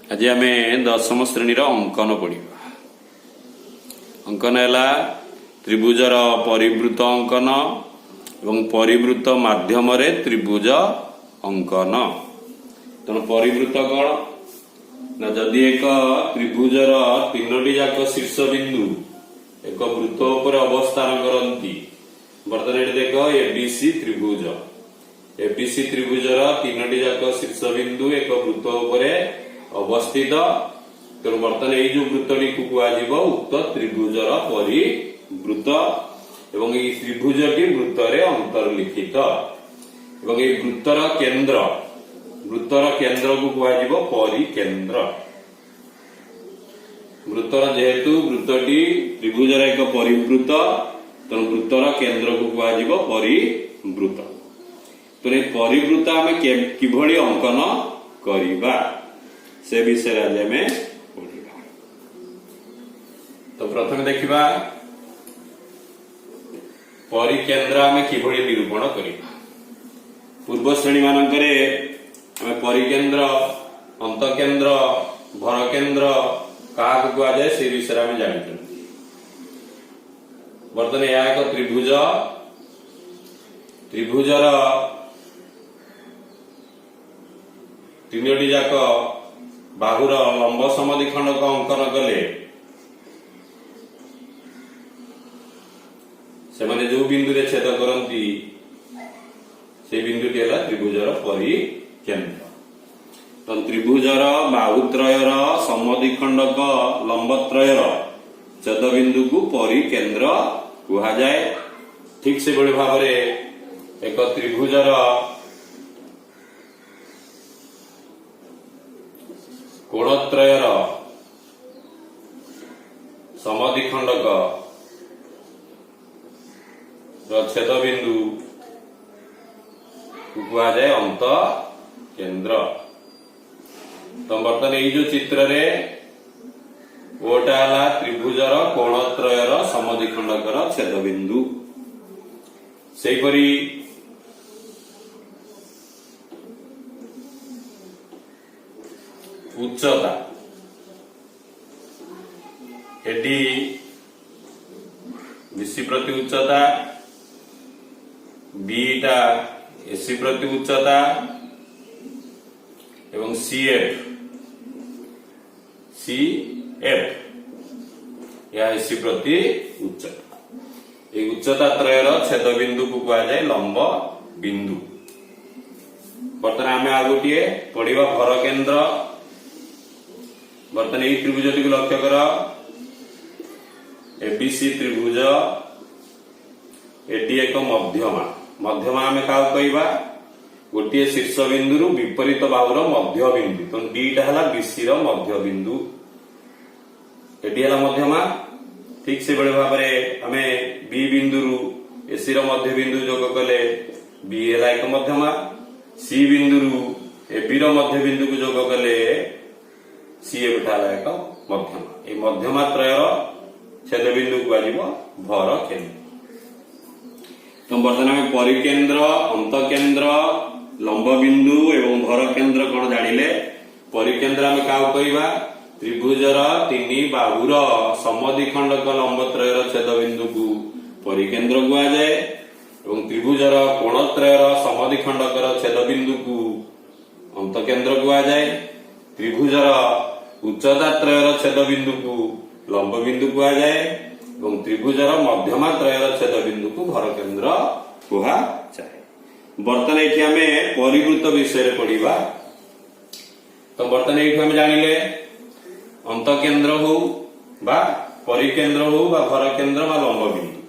आज आम दशम श्रेणी अंकन पढ़ा। अंकन है त्रिभुजर परिवृत अंकन एवं परिवृत माध्यम त्रिभुज अंकन। तेणु परिवृत कौन ना जदि एक त्रिभुजर तीनोटी जाक शीर्ष बिंदु एक वृत्त उपर अवस्थान करती। बर्तमान ये देख एबीसी त्रिभुज, एबीसी त्रिभुजर तीनोटी जाक शीर्ष बिंदु एक वृत्त उपर अवस्थित। तेणु बर्तमान ये जो वृत्तटी को कहुब उक्त त्रिभुजर परिवृत एवं ये त्रिभुजटी वृत्तरे अंतर्लिखित एवं ये वृत्तर केंद्र को कहुब परिकेंद्र। वृत्तर जेहेतु वृत्तटी त्रिभुजर एक परिवृत तेणु वृत्तर केंद्र को कहुब परिवृत। तेणु परिवृत आम किभली अंकन करिबा से विषय आज आम पढ़ा। तो प्रथम देखा परिकेंद्र आम किभली निरूपण करिबा। पूर्व श्रेणी मानकरे आम परिकेंद्र, अंतकेंद्र, भरकेंद्र क्या कहुए से विषय आम जानी। बर्तमान यह एक त्रिभुज, त्रिभुजर तीनोटी जाक बाहुर लंब समद्विखंड को अंकन कले से माने जो बिंदु रे छेद करती से बिंदुटी है त्रिभुजर परिकेंद्र। तो त्रिभुजर बाहुत्रयर समद्विखंडक लंबत्रयर छेद बिंदु को परिकेंद्र कहा जाए। ठीक से बड़े भाव में एक त्रिभुजर कोणत्रयर समद्विखंडक छेद बिंदु कहा जाए अंत केंद्र। तो बर्तमान ये जो चित्र रे ओटा है त्रिभुजर कोणत्रयर समद्विखंडकर छेद बिंदु। सेपरी उच्चता एटी बीसी प्रति उच्चता, बीटा एसी प्रति उच्चता एवं सीएफ या एसी प्रति उच्चता। ये उच्चता त्रयर छेद बिंदु को कहा जाए लंब बिंदु। बर्तमान आम आ गोटे पढ़ा भरकेंद्र। बर्तमान यही त्रिभुजटी को लक्ष्य कर एबीसी त्रिभुज, एटी एक मध्यमा। मध्यमा आम क्या कहवा गोटे शीर्ष बिंदु विपरीत बाहुर मध्य बिंदु। तो डीटा है बीसी मध्य बिंदु, एटी है मध्यमा। ठीक से बड़े भाव में आम बी बिंदु एसी मध्य बिंदु जोग कले बी है एक मध्यमा। सी बिंदु एबी मध्य बिंदु को जोग कले सी एटा एक मध्यमा। ये मध्यमा त्रयर छेद बिंदु को भर केंद्र। तो बर्तमान आम परिकेंद्र, अंतकेंद्र, लंब बिंदु एवं भर केंद्र कौन जानिले। परिकेंद्र आम क्या कहवा त्रिभुजर तीन बाहुर समद्विखंडक लंबत्रयर छेद बिंदु को परिकेंद्र कहा जाए एवं त्रिभुजर कोणत्रयर समद्विखंडकर छेद बिंदु को अंतकेंद्र कहा जाए। त्रिभुजर उच्चता त्रयर छेद बिंदु को लंब बिंदु कहा जाए एवं त्रिभुजर मध्यमा त्रयर छेद बिंदु को भर केंद्र कहा जाए। बर्तमान ये आम परिवृत विषय पढ़ा। तो बर्तमान ये आम जानिले अंतकेंद्र हो बा परिकेंद्र हो बा भर केंद्र बा लंब बिंदु।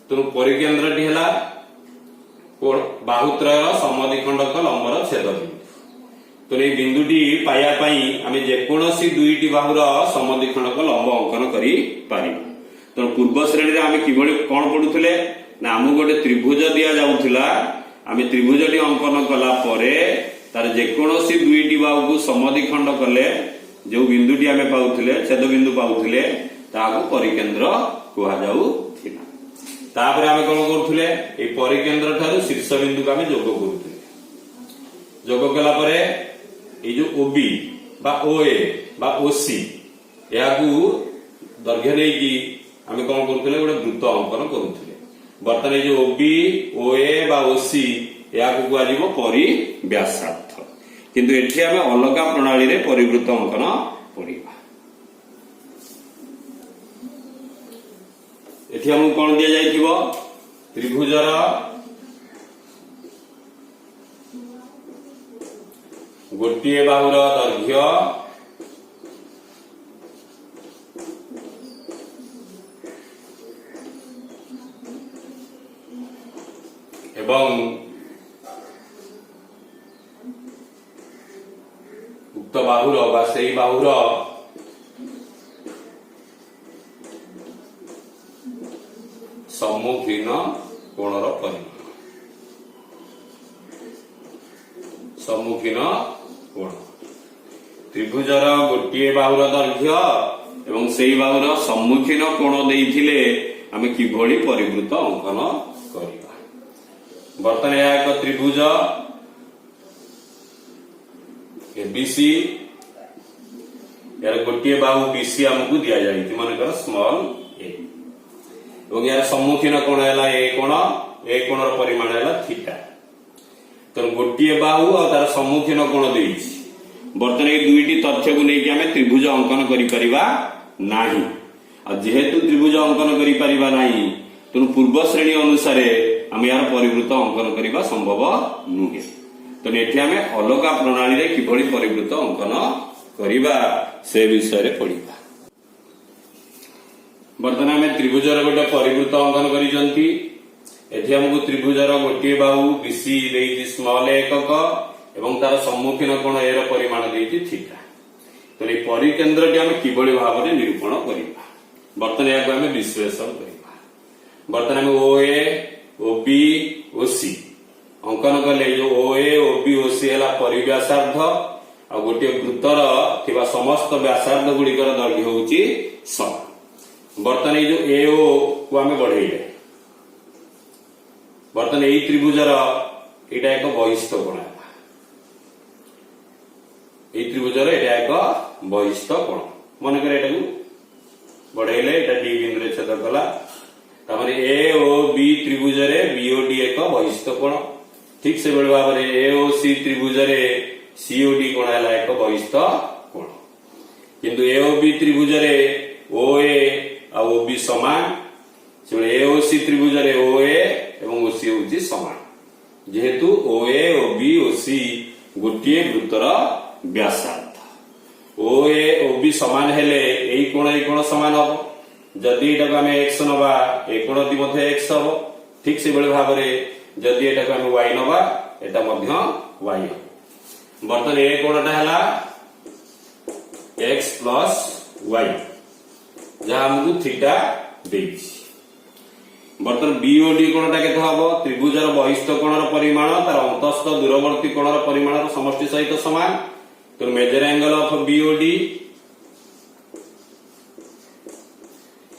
तो परिकेंद्रटी है बाहुत्रयर समद्विखंडक लंबर छेद बिंदु। तो ये बिंदुटी पाया आम जेकोसी दुईटी बाहुर समद्विखंडक लंब अंकन करि पारिबा। तो पूर्व श्रेणी आम किभली कौन पढ़ुले ना आम गोटे त्रिभुज दि जाउथिला। आम त्रिभुजटी अंकन कला परे तार जेकोसी दुईटी बाहु को समद्विखंड कले जो बिंदुटी आम पाउथिले छेद बिंदु पाउथिले ताको परिकेंद्र कहा जाउथिला। तापर आम कौन करुले परिकेंद्र ठारू शीर्ष बिंदु को आम जोग करुले। जोग कला परे ये जो ओबी बा ओए बा ओसी या दैर्घ्य नहीं कि आम कौन करुले गोटे वृत्त अंकन करुले। बर्तमान ये जो ओबी ओए बा ओसी या कह परिव्यासार्ध, किंतु एठी आम अलग प्रणाली रे परिवृत्त अंकन पढ़ा। एठी हमको कौन दिया जाइथिबो त्रिभुजर गोटे बाहुर दैर्घ्य एवं उक्त बाहुर बा सेई बाहुर सम्मुखीन कोणर परिमाण। सम्मुखीन कोण त्रिभुजर गोटे बाहुर दैर्घ्य एवं सेई बाहुर सम्मुखीन कोण देइथिले आमे किभଳି परिवृत्त अंकन करिबा। बर्तमान यह एक त्रिभुज एबीसी, यार गोटे बाहु बीसी आमको दि जाए मनकर स्मॉल ए, और यार सम्मुखीन कोण है ए कोण कोणर परिमाण है थीटा। तो गोटे बाहु और तार सम्मुखीन कोण देइछि। बर्तमान ये दुईटी तथ्य को लेकिन आम त्रिभुज अंकन करिपरिबा नाही। जेहेतु त्रिभुज अंकन करिपरिबा नाही तेणु पूर्व श्रेणी अनुसार आम यार परिवृत्त अंकन करने संभव नुहे। तो ये आम अलग प्रणाली रे किभଳି परिवृत्त अंकन करिबा से विषय रे पढ़िबा। बर्तमान आम त्रिभुजर गोटे परिवृत्त अंकन करिसंती। एठी हमको त्रिभुजर गोटे बाहु बीसी देइछि स्मॉल एकक एवं तार सम्मुखीन कोण एर परिमाण देइछि थीटा। तो ये परिकेंद्रटी आम किभଳି भाव में निरूपण करिबा। बर्तमान या आम विश्लेषण करिबा। बर्तमान आम ओए ओबी ओसी अंकन कले जो ओए ओबी ओसी है परिव्यासार्ध आ गोटे वृत्तर थिबा समस्त व्यासार्ध गुड़िकर दैर्घ्य होउची समान। बर्तमान ये जो ए ओ को आम बढ़ेइले। बर्तमान यही त्रिभुजर एटा एक बहिष्ठ कोण। यही त्रिभुजर एटा एक बहिष्ठ कोण मनकर एटा को बढ़ेइले एटा डी बिंदु रे छेद कला। तामाने ए ओ बी त्रिभुज रे बीओडी एक बहिष्ठ कोण। ठीक से बेले भाव में ए ओ सी त्रिभुज रे सीओडी कोण है एक बहिष्ठ कोण। किंतु ए ओ बी त्रिभुज रे ओए आ ओबी समान। से ए ओ सी त्रिभुज रे ओए एवं ओसी होची समान। जेहेतु ओए ओबी ओसी गोटे वृत्तर व्यासार्ध। ओए ओबी समान हेले एई कोण समान हबो। जदि एटा आम एक्स नवा ए कोणटी मध्य एक्स हम। ठीक से बेले भाव में जदि एटा आम वाई नवा एटा मध्य वाई हम। बर्तमान ए कोणटा है एक्स प्लस वाई जहाँ हमको थीटा देइछि। बर्तमान बीओडी कोणटा केते हबो त्रिभुजर बहिष्ठ कोणर परिमाण तार अंतस्थ दूरवर्ती कोणर परिमाणर समष्टि सहित समान। तो major angle of BOD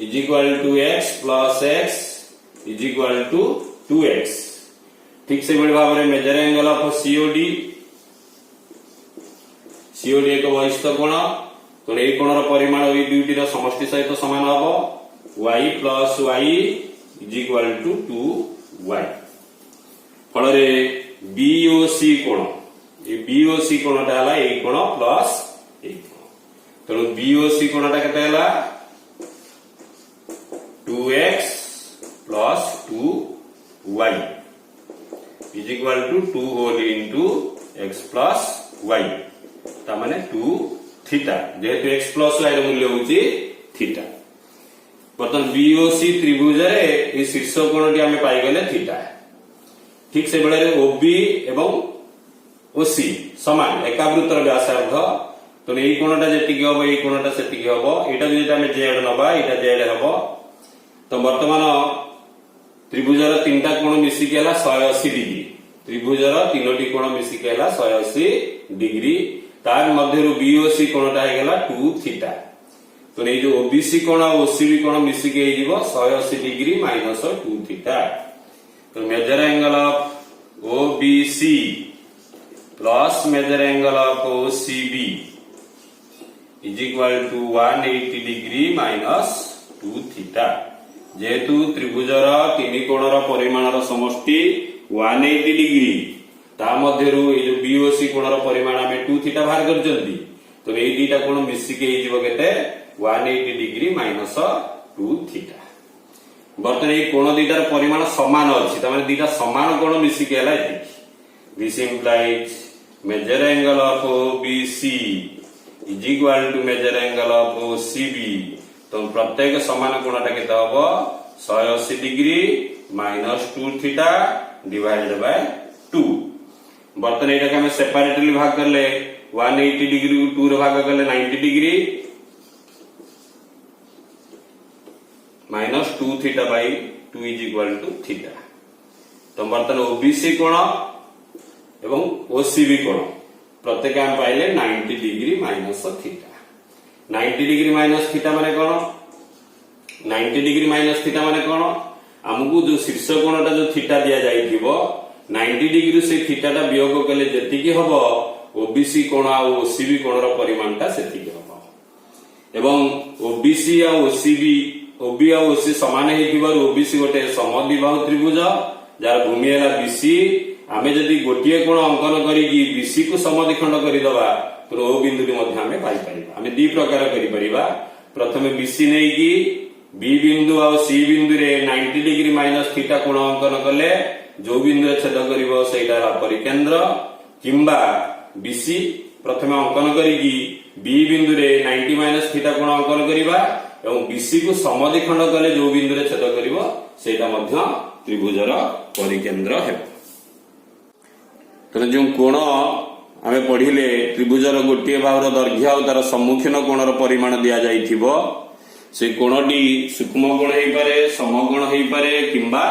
is equal to x plus x is equal to 2x। ठीक से बड़े भाव में मेजर एंगल ऑफ सीओडी एक बहिष्ठ कोण। तो ये कोणर परिमाण ये दुईटी समष्टि सहित समान हम। y plus y is equal to 2y। फल बीओसी कोण ये बीओसी कोणटा है ये कोण प्लस ये कोण। तेणु बीओसी कोणटा केते है 2x plus 2y is equal to 2 whole into x plus y। तामाने 2 theta जेहेतु x plus y र मूल्य होची थीटा। बर्तमान बीओसी त्रिभुज रे ये शीर्ष कोणटी आमे पाई गले थीटा। ठीक से बेले ओबी एवं ओसी समान एकावृत्तर व्यासार्ध। तो ये कोणटा जेतिकी हबो ये कोणटा सेतिकी हबो। एटा जदि आमे जेड नबा एटा जेड हबो। तो वर्तमान त्रिभुजर तीनटा कोण मिसिक 180 डिग्री। त्रिभुजर तीनोटी कोण मिसिक 180 डिग्री। तार मध्य बीओसी कोणटा है 2 थीटा। तो ये जो ओबीसी कोण और ओसीबी कोण मिसिक 180 डिग्री माइनस 2 थीटा। तो major angle of OBC plus major angle of OCB is equal to 180 degree minus 2 theta. जेहेतु त्रिभुजर तीन कोणर परिमाणर समष्टि 180 डिग्री ता मध्यरु ए जो BOC कोणर परिमाण आमे 2 थीटा बाहर करजंती तो ए दीटा कोण मिसिके हे जिवो केते 180 डिग्री माइनस 2 थीटा। बर्तन ए कोण दीटार परिमाण समान अछि त माने दीटा समान कोण मिसिके हला एति। This implies major angle of OBC is equal to major angle of OCB। तो प्रत्येक समान कोणटा केते हबो 180 degree minus 2 theta divided by 2। बर्तन एटा के हम सेपरेटली भाग करले 180 डिग्री को 2 रे भाग करले 90 degree minus 2 theta by 2 is equal to theta. तो बर्तन OBC कोण एवं OCB कोण प्रत्येक हम पाइले 90 degree minus theta. 90 degree minus theta माने कोण 90 डिग्री माइनस थीटा माने कोण हमकु जो शीर्ष कोणटा जो थीटा दिया जाइथिबो 90 डिग्री से थीटाटा वियोग कले जेतिकी हबो OBC कोण आ OCB कोणर परिमाणटा सेतिकी हबो। एवं OBC आ OCB OB आ OC समान हेतिबार OBC गोटे समद्विबाहु त्रिभुज जार भूमि हैला BC। आमे जदि गोटिए कोण अंकन करिकी BC को समद्विखंड करि दबा तो O बिंदुटी मध्ये आमे पाई परिबा। आमे दी प्रकार करि परिबा। प्रथमे BC नै की B बिंदु आ C बिंदु रे 90 डिग्री माइनस थीटा कोण अंकन कले जो बिंदु छेद करिवो सेटा परिकेंद्र किंबा BC प्रथमे अंकन करिकी B बिंदु रे 90 माइनस थीटा कोण अंकन करिबा एवं BC को समद्विखंड कले जो बिंदु रे छेद करिवो सेटा मध्ये त्रिभुजर परिकेंद्र हेबो। तो जो कोण आमे पढ़िले त्रिभुजर गोटे बाहुर दैर्घ्य और तार सम्मुखीन कोणर परिमाण दिया जाइथिबो से कोणटी सूक्ष्म कोण हेई पारे समकोण हेई पारे किंबा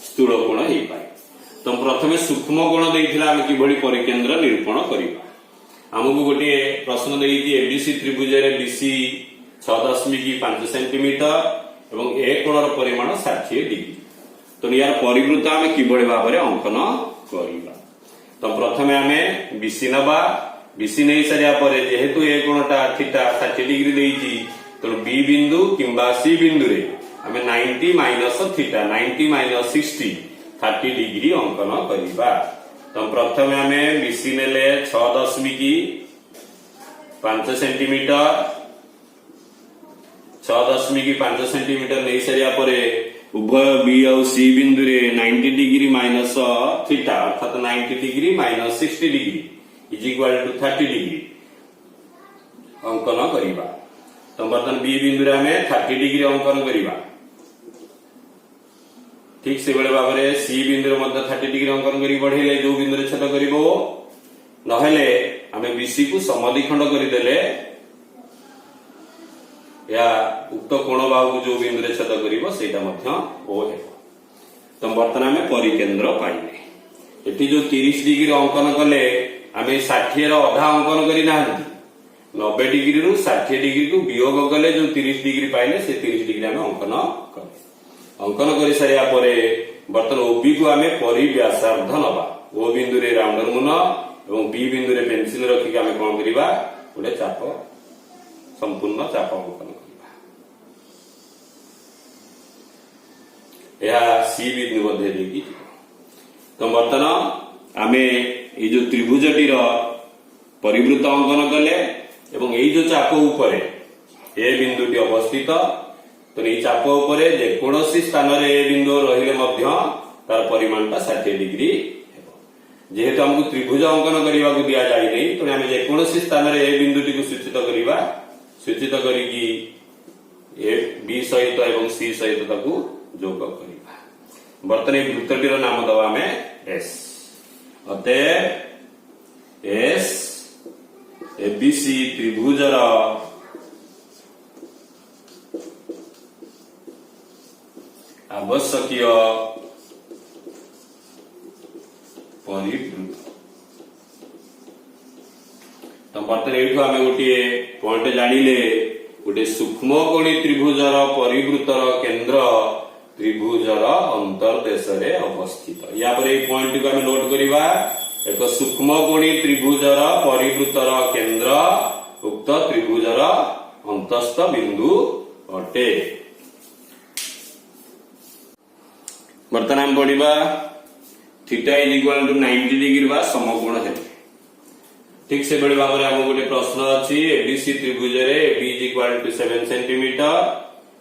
स्थूल कोण हेई पारे। तो प्रथमे सूक्ष्म कोण देइथिला आमे किभଳି परिकेंद्र निरूपण करिबा। हमकु गोटे प्रश्न देइति ABC त्रिभुज रे BC 6.5 सेंटीमीटर एवं ए कोणर परिमाण 60 डिग्री। तो यार परिवृत्त आमे किभଳି भाबरे अंकन करिबा। तो प्रथमे आमे BC नबा BC नै सरिया परे जेहेतु ए कोणटा थीटा 60 डिग्री देइछि तो B बिंदु किंबा C बिंदु रे आमे 90 माइनस थीटा 90 माइनस 60 30 डिग्री अंकन करिबा। तो प्रथमे आमे BC नेले 6.5 सेंटीमीटर 6.5 सेंटीमीटर नै सरिया परे उभय B और C बिंदु रे 90 डिग्री माइनस थीटा अर्थात 90 degree minus 60 degree is equal to 30 degree अंकन करिबा। तो बर्तन B बिंदु रे हमें 30 डिग्री अंकन करिबा। ठीक से बेले भाबरे C बिंदु रे मध्य 30 डिग्री अंकन करि बढ़ेले जो बिंदु रे छेद करिवो नहेले हमें BC को समद्विखंड करि देले या उक्त कोण बाहु जो बिंदु रे छेद करिवो सेटा मध्य O हेबो। तो बर्तन हमें परिकेंद्र पाइले। एठी जो 30 डिग्री अंकन कले हमें 60 रो आधा अंकन करि नाहंती 90 डिग्री रु 60 डिग्री को वियोग कले जो 30 डिग्री पाइले से 30 डिग्री हमें अंकन कले। अंकन करि सारिया परे बर्तन OB को हमें परिव्यासार्ध नबा। O बिंदु रे राउंडर मुन एवं B बिंदु रे पेंसिल रखि हमें कोन करिबा गोटे चाप संपूर्ण चाप अंकन करिबा। या C बिंदु मध्ये देकी। तो बर्तन आमे ए जो त्रिभुजटीर परिवृत्त अंकन कले एवं एई जो चाप ऊपर ए बिंदुटी अवस्थित तो ए चाप ऊपर जेकोसी स्थान रे ए बिंदु रहिले मध्य तार परिमाणटा 60 डिग्री हेबो। जेहेतु हमकु त्रिभुज अंकन करिबा को दिया जाय नै तो हम जेकोसी स्थान रे ए बिंदुटी को सूचित करिबा। सूचित करिकी ए B सहित एवं C सहित ताकू जोग करिबा। बर्तन ए वृत्तटीर नाम दवा हमें S। अतः S ABC त्रिभुजर आवश्यकीय परिवृत्त। तो बर्तन एठु आमे गोटे पॉइंट जानिले गोटे सूक्ष्मकोणी त्रिभुजर परिवृत्तर केंद्र त्रिभुजर अंतर्देश रे अवस्थित। या पर ए पॉइंट को आमे नोट करिबा एक सूक्ष्म कोणी त्रिभुजर परिवृत्तर केंद्र उक्त त्रिभुजर अंतस्थ बिंदु अटे। बर्तमान पढ़ा theta is equal to 90 degree बा समकोण है। ठीक से भाव में आम गोटे प्रश्न अच्छी एबीसी त्रिभुज AB is equal to 7 centimetre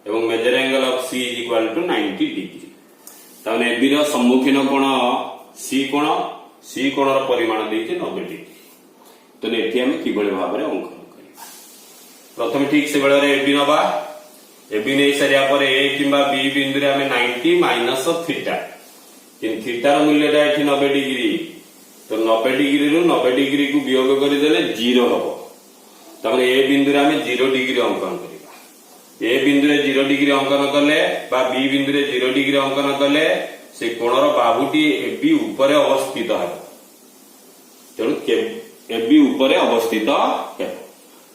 एवं measure angle of C is equal to 90 degree. ताने एबी रो सम्मुखीन कोण सी कोण रो परिमाण देछि 90 डिग्री। तो एठी हम किबळे भाव में अंकन करिबा। प्रथम ठीक से बेले एबी नबा एबी नै सरिया पर ए किंबा बी बिंदु रे हम 90 माइनस थीटा किन थीटा रो मूल्यटा एठी 90 डिग्री। तो 90 डिग्री रु 90 डिग्री को वियोग करदेले 0 हम। तबरे ए बिंदु रे हम 0 डिग्री अंकन करिबा। ए बिंदु रे 0 डिग्री अंकन कले बा बी बिंदु रे 0 डिग्री अंकन कले से कोणर बाहुटी एबी ऊपर अवस्थित है। तेणु एबी ऊपर अवस्थित है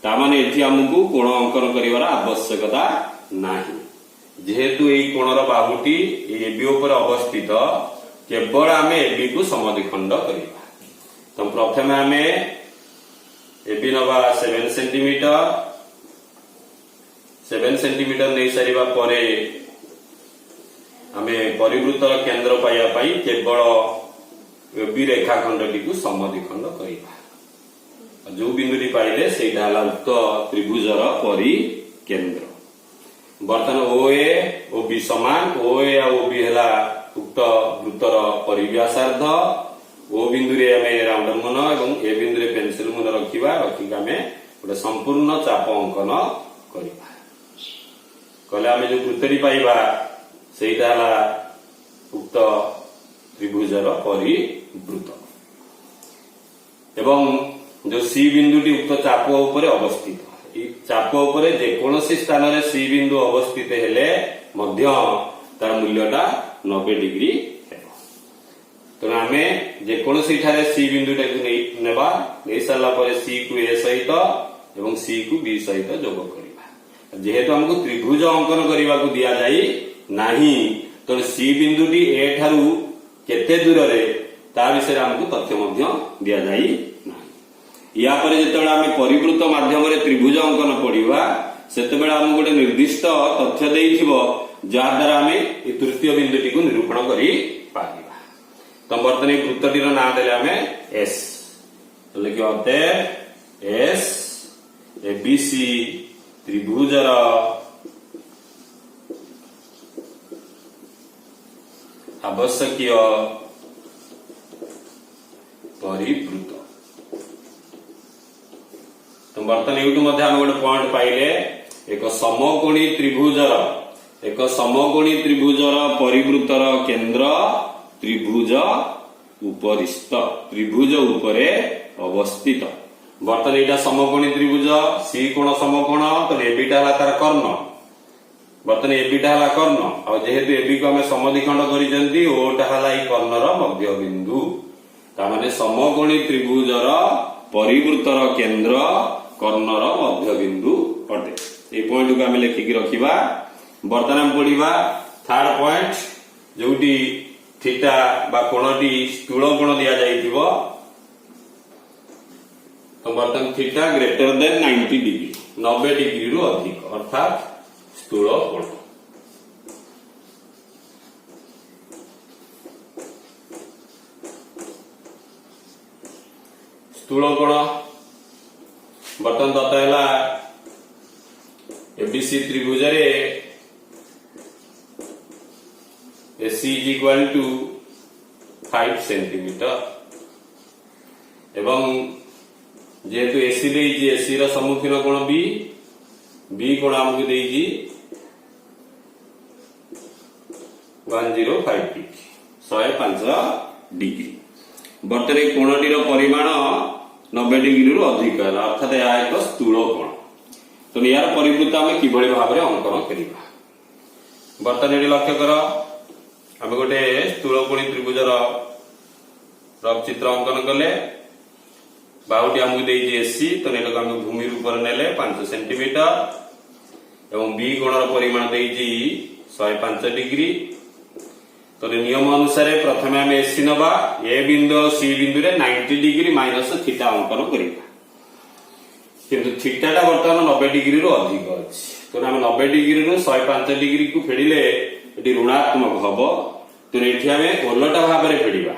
तामाने एठी हमकु कोण अंकन करिवार आवश्यकता नाही। जेहेतु एई कोणर बाहुटी एबी ऊपर अवस्थित केवल आम एबी को समद्विखंड करिबा। तो प्रथम आम एबी नवा 7 सेंटीमीटर नहीं सारिबा परे आम परिवृत्तर केंद्र पाइबा पई केवल एबी रेखाखंडटी को समद्विखंड करिबा। जो बिंदुटी पाइले सेटा हला उक्त त्रिभुजर परिकेंद्र। बर्तमान ओए ओ बी समान ओए आ ओ बी हला उक्त वृत्तर परिव्यासार्ध। ओ बिंदु रे आमे राउंड मन एवं ए बिंदु रे पेंसिल मन रखिबा रखिक आमे गोटे संपूर्ण चाप अंकन करिबा। कले आमे जो वृत्तरी पाइबा सेटा हला उक्त त्रिभुजर परिवृत्त एवं जो सी बिंदुटी उक्त चाप ऊपर अवस्थित। चाप ऊपर जेकोसी स्थान रे सी बिंदु अवस्थित हेले मध्य तार मूल्यटा 90 डिग्री है। तो आम जेकोसी सी बिंदुटा नेबा नहीं सारा सी को ए सहित एवं सी को बी सहित जोग करवा। जेहेतु हमको त्रिभुज अंकन करने को दि जाए नाही तो सी बिंदुटी ए ठारू केते दूर रे ता विषय हमको तथ्य दि जाए ना। या परे जेतेबेला आमे परिवृत्त माध्यम रे त्रिभुज अंकन पढ़िबा सेतेबेला हम गोटे निर्दिष्ट तथ्य देइथिबो जा द्वारा आमे ए तृतीय बिंदुटी को निरूपण करि पारिबा। तो वर्तमान वृत्तटीर नाम देले आमे एस तो लिखियो होते एस एबीसी त्रिभुजर आवश्यकीय परिवृत्त। तो बर्तमान यूट्यूब मध्य आम गोटे पॉइंट पाइले एक समकोणी त्रिभुजर परिवृत्तर केंद्र त्रिभुज उपरिस्थ त्रिभुज उपरे अवस्थित। बर्तमान यहाँ समकोणी त्रिभुज सी कोण समकोण तो एबीटा तार कर्ण। बर्तमान एबीटा कर्ण और जेहेतु एबी को आम समद्विखंड करिसेंती ओटा हला ई कर्णर मध्य बिंदु। तामाने समकोणी त्रिभुजर परिवृत्तर केंद्र कर्णर मध्य बिंदु अटे। ए पॉइंट को आम लिखिक रखिबा। बर्तमान पढ़िबा थर्ड पॉइंट जोटी थीटा बा कोणटी स्थूल कोण दिया जाइथिबो। तो बर्तमान theta greater than 90 degree 90 degree रु अधिक अर्थात स्थूल कोण। स्थूल कोण बर्तमान दत्त है एबीसी त्रिभुज AC is equal to 5 centimetre एवं जेहेतु AC देइछि AC रा सम्मुखीन कोण B कोण हमकु देइछि 105 डिग्री 105 डिग्री। बर्तमान कोणटीर परिमाण 90 डिग्री रु अधिक है अर्थात यह एक स्थूल कोण। तो यार परिवृत्त आम किभଳି भाव अंकन करिबा। बर्तमान ये लक्ष्य कर आम गोटे स्थूलकोणी त्रिभुजर चित्र अंकन कले बाहुटी आमको देइछि एसी तो नेटक आम भूमि ऊपर नेले 5 सेंटीमीटर एवं बी कोणर परिमाण देइछि 105 डिग्री। तो नियम अनुसार प्रथम आम एसी नवा ए बिंदु और सी बिंदु रे 90 डिग्री माइनस थीटा अंकन करिबा किंतु थीटाटा वर्तमान 90 डिग्री रु अधिक अछि तो आम 90 डिग्री रु 105 डिग्री को फेडिले एटी ऋणात्मक हबो तो एठी आम ओलटा भाव में फेडिबा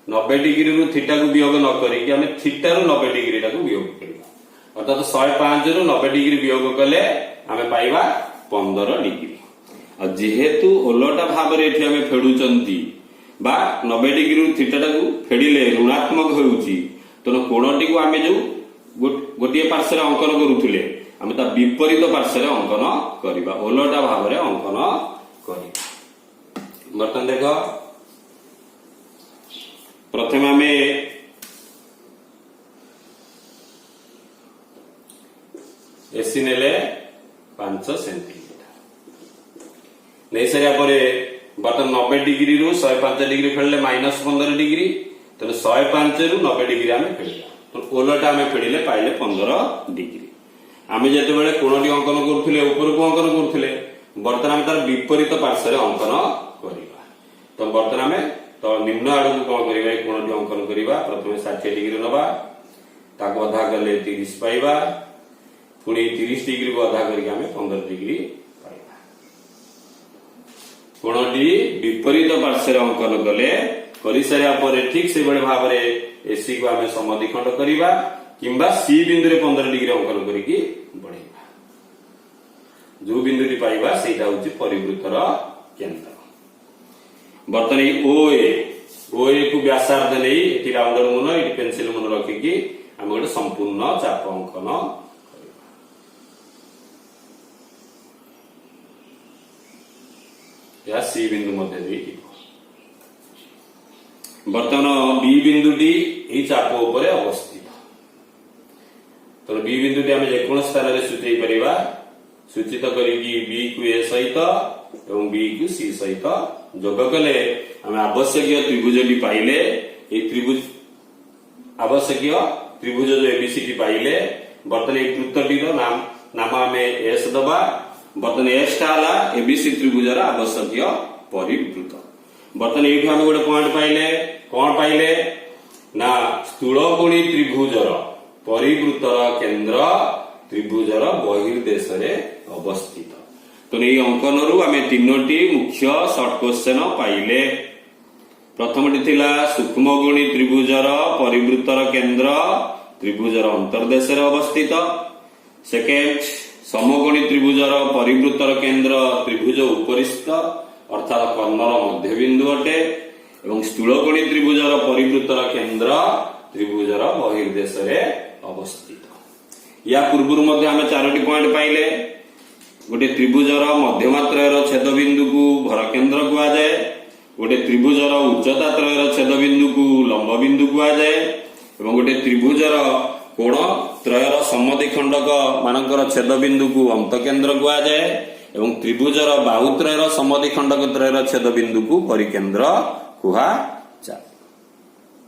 90 डिग्री रु थीटा को वियोग न करिकि आम थीटा रु 90 डिग्री को वियोग करिबा अर्थात 105 रु 90 डिग्री वियोग कले आम पाइबा 15 डिग्री और जेहेतु ओलटा भाव में एठी आम फेडुचंती बा 90 डिग्री रु थीटा को फेडिले ऋणात्मक होउची तो कोणटी को आम जो गोटे पार्श्व अंकन करुले आम ता विपरीत पार्श्व अंकन करवा ओलटा भाव में अंकन कर बर्तन देख प्रथम आम एसी नेले 5 सेंटीमीटर नहीं सारा बर्तन 90 डिग्री रु 105 डिग्री फेडले -15 डिग्री तो 105 रु 90 डिग्री आम फेडिया तो ओलटा आम फेडिले पाइले 15 डिग्री आम जिते कोणटी अंकन करुले ऊपर को अंकन करुले बर्तन आम तार विपरीत पार्श्व अंकन करवा तो बर्तन आम तो निम्न आड़ को कौन करवा कोणटी अंकन करवा प्रथम 60 डिग्री नवा ताको अधा कले 30 पाइबा पुणी 30 डिग्री को अधा करके आम 15 डिग्री पाइबा कोणटी विपरीत पार्श्व अंकन कले कर सारा ठीक से भाव में एसी को आम समद्विखंड करवा किंबा सी बिंदु रे 15 डिग्री अंकन करके बढ़ेगा जो बिंदुटी पाइबा सेटा होची परिवृत्तर केंद्र बर्तन ओ ए को व्यासार्ध नहीं एटी राउंडर मुन एटी पेंसिल मुन रखिकी आम गोटे संपूर्ण चाप अंकन या सी बिंदु मध्य दे बर्तमान बी बिंदुटी यही चाप उपर अवस्थित तो बी बिंदुटी आम जेको स्थान में सूचई परिबा सूचित करिकी बी को ए सहित एवं बी को सी सहित जोग कले आम आवश्यक त्रिभुजटी पाइले त्रिभुज आवश्यक त्रिभुज जो एबीसी पाइले बर्तमान ये कृतटी नाम आम एस दबा बर्तमान एस टा एबीसी त्रिभुजर आवश्यक परिवृत्त बर्तमान ये आम गोटे पॉइंट पाइले कौन पाइले ना स्थूलकोणी त्रिभुजर परिवृत्तर केंद्र त्रिभुजर बहिर्देश अवस्थित तो ये अंकन रु आम तीनोटी मुख्य शॉर्ट क्वेश्चन पाइले प्रथमटी थिला सूक्ष्मकोणी त्रिभुजर परिवृत्तर केंद्र त्रिभुजर अंतर्देश अवस्थित सेकेंड समकोणी त्रिभुजर परिवृत्तर केंद्र त्रिभुज उपरिस्थ अर्थात कर्णर मध्यबिंदु अटे एवं स्थूलकोणी त्रिभुजर परिवृत्तर केंद्र त्रिभुजर बहिर्देश अवस्थित या पूर्व आम 4टी पॉइंट पाइले गोटे त्रिभुजर मध्यमात्रयर छेदबिंदु को भर केंद्र कहुए गोटे त्रिभुजर उच्चता त्रयर छेदबिंदु को लंब बिंदु कहुए एवं गोटे त्रिभुजर कोण त्रयर समद्विखंडक मानकर छेदबिंदु को अंतकेंद्र कहुए एवं त्रिभुजर बाहुत्रयर समद्विखंडक त्रयर छेदबिंदु को परिकेंद्र कुहा